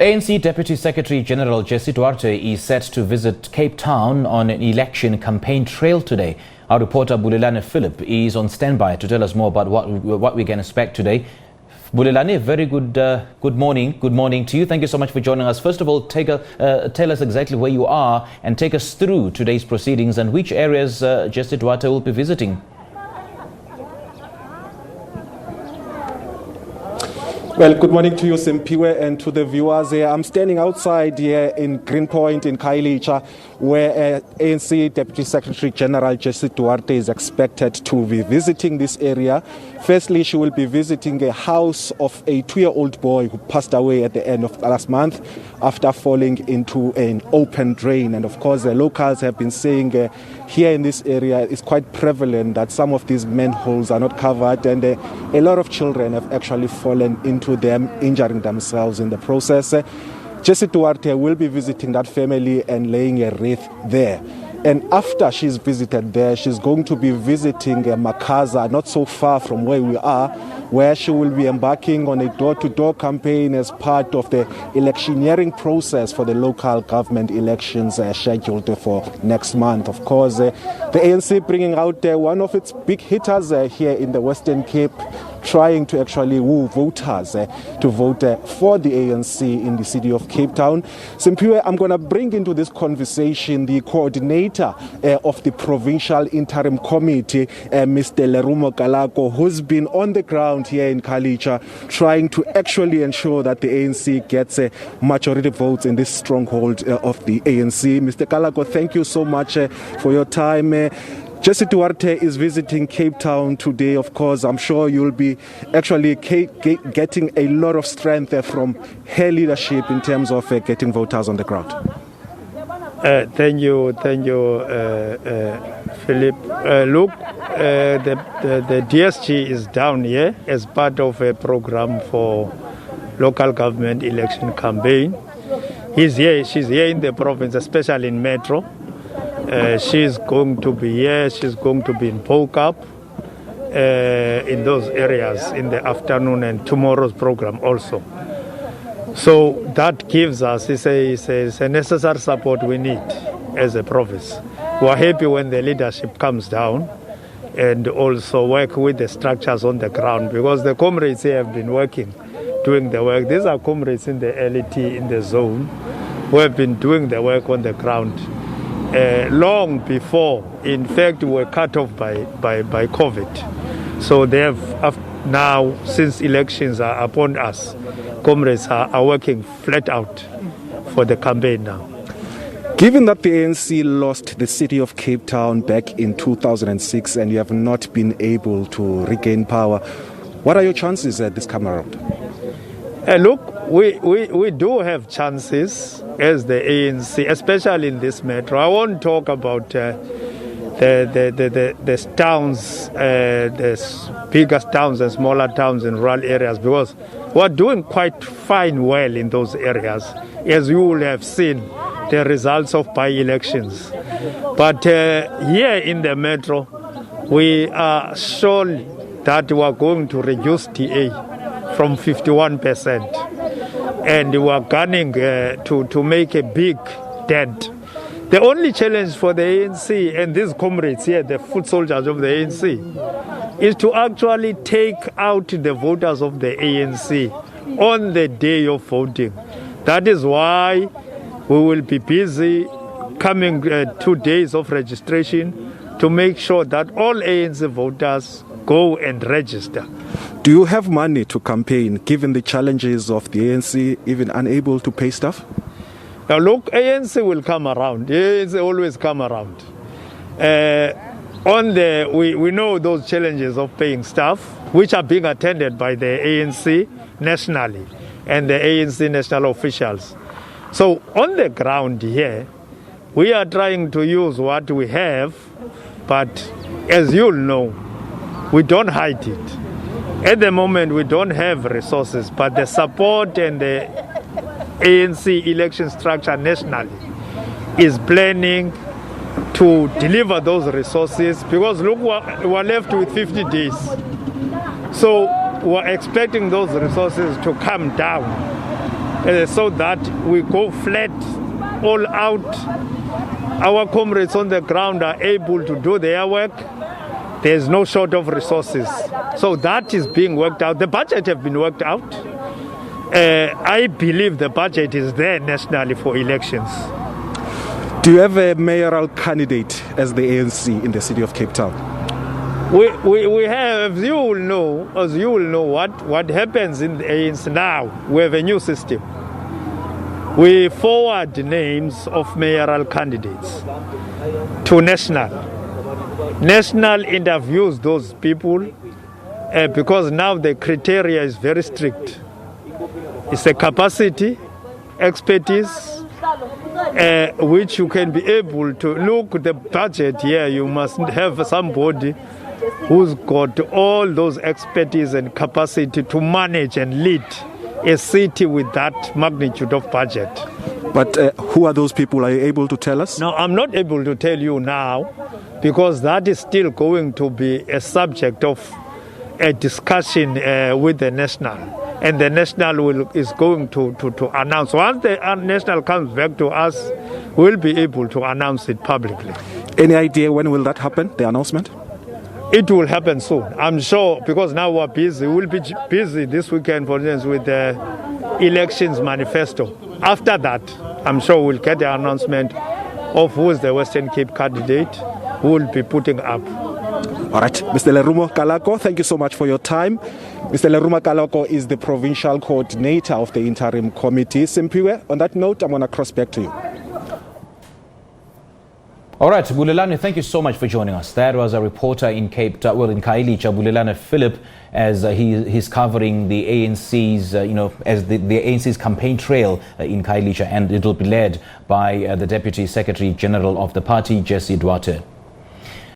ANC Deputy Secretary-General Jessie Duarte is set to visit Cape Town on an election campaign trail today. Our reporter Bulelani Phillip is on standby to tell us more about what we can expect today. Bulelani, very good morning. Good morning to you. Thank you so much for joining us. First of all, tell us exactly where you are and take us through today's proceedings and which areas Jessie Duarte will be visiting. Well, good morning to you, Simpiwe, and to the viewers here. I'm standing outside here in Greenpoint in Khayelitsha, where ANC Deputy Secretary-General Jessie Duarte is expected to be visiting this area. Firstly, she will be visiting a house of a 2-year-old boy who passed away at the end of last month after falling into an open drain. And of course, the locals have been saying here in this area it's quite prevalent that some of these manholes are not covered, and a lot of children have actually fallen into them, injuring themselves in the process. Jessie Duarte will be visiting that family and laying a wreath there. And after she's visited there, she's going to be visiting Makaza, not so far from where we are, where she will be embarking on a door-to-door campaign as part of the electioneering process for the local government elections scheduled for next month. Of course, the ANC bringing out one of its big hitters here in the Western Cape, trying to actually woo voters to vote for the ANC in the city of Cape Town. Simpiwe, I'm going to bring into this conversation the coordinator of the Provincial Interim Committee, Mr. Lerumo Kalako, who's been on the ground here in Khayelitsha, trying to actually ensure that the ANC gets majority votes in this stronghold of the ANC. Mr. Kalako, thank you so much for your time. Jessie Duarte is visiting Cape Town today. Of course, I'm sure you'll be actually getting a lot of strength from her leadership in terms of getting voters on the ground. Thank you, Philip. Look, the DSG is down here as part of a program for local government election campaign. She's here in the province, especially in Metro. She's going to be here. She's going to be in Polkap in those areas in the afternoon, and tomorrow's program also. So that gives us it's a necessary support we need as a province. We are happy when the leadership comes down and also work with the structures on the ground, because the comrades here have been working, doing the work. These are comrades in the LET, in the zone, who have been doing the work on the ground long before, in fact, we were cut off by COVID. So they have now, since elections are upon us, comrades are working flat out for the campaign now. Given that the ANC lost the city of Cape Town back in 2006 and you have not been able to regain power, what are your chances this time around? Look, we do have chances as the ANC, especially in this metro. I won't talk about the towns, the biggest towns and smaller towns in rural areas, because we're doing quite well in those areas, as you will have seen the results of by-elections. But here in the metro, we are sure that we are going to reduce TA from 51%. And we are gunning to make a big dent. The only challenge for the ANC and these comrades here, the foot soldiers of the ANC, is to actually take out the voters of the ANC on the day of voting. That is why we will be busy coming 2 days of registration to make sure that all ANC voters go and register. Do you have money to campaign, given the challenges of the ANC, even unable to pay staff? Now look, ANC will come around. ANC always come around. We know those challenges of paying staff, which are being attended by the ANC nationally and the ANC national officials. So on the ground here, we are trying to use what we have, but as you'll know, we don't hide it. At the moment, we don't have resources, but the support and the ANC election structure nationally is planning to deliver those resources, because look, we're left with 50 days. So we're expecting those resources to come down so that we go flat, all out. Our comrades on the ground are able to do their work. There's no short of resources. So that is being worked out. The budget has been worked out. I believe the budget is there nationally for elections. Do you have a mayoral candidate as the ANC in the city of Cape Town? We have, as you will know, what happens in the ANC now. We have a new system. We forward names of mayoral candidates to national. National interviews those people because now the criteria is very strict. It's a capacity, expertise, which you can be able to look at the budget here. You must have somebody who's got all those expertise and capacity to manage and lead a city with that magnitude of budget. But who are those people? Are you able to tell us? No, I'm not able to tell you now because that is still going to be a subject of a discussion with the national. And the national is going to announce. Once the national comes back to us, we'll be able to announce it publicly. Any idea when will that happen, the announcement? It will happen soon, I'm sure, because now we're busy. We'll be busy this weekend, for instance, with the elections manifesto. After that, I'm sure we'll get the announcement of who is the Western Cape candidate who will be putting up. All right, Mr. Lerumo Kalako, thank you so much for your time. Mr. Lerumo Kalako is the provincial coordinator of the interim committee. Simpiwe, on that note, I'm going to cross back to you. All right, Bulelani, thank you so much for joining us. That was a reporter in in Khayelitsha, Bulelani Phillip, as he's covering the ANC's, as the ANC's campaign trail in Khayelitsha, and it will be led by the Deputy Secretary-General of the party, Jessie Duarte.